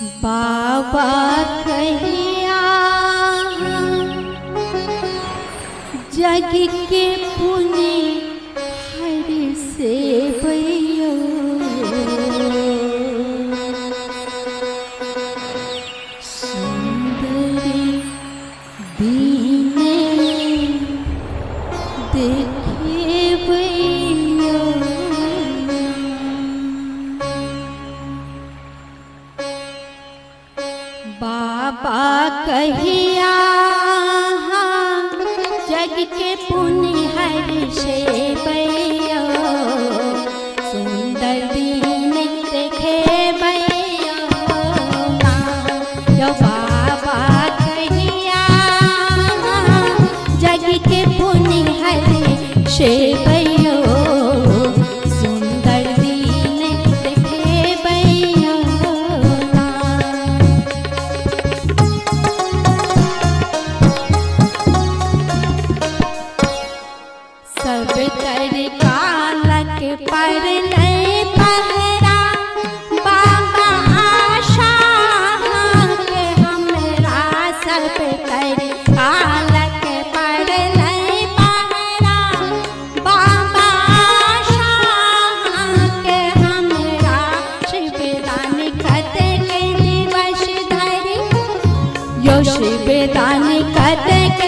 बाबा कहिया जग के पुण्य हरि से भैया सुंदरी दीने देखे भैया बाबा कहिया जग के पुण्य हरि से भैया सुंदर दीन देखे भैया यो बाबा कहिया जग के पुण्य हरि से भैया सुंदर दीन देखे भैया सब कर कालक पर नहीं पहरा बाबा आशा के हमरा सब कर कालक पर नहीं पहरा बाबा आशा के हमरा शिवदान कते के दिवस धरी यो शिवदान कते के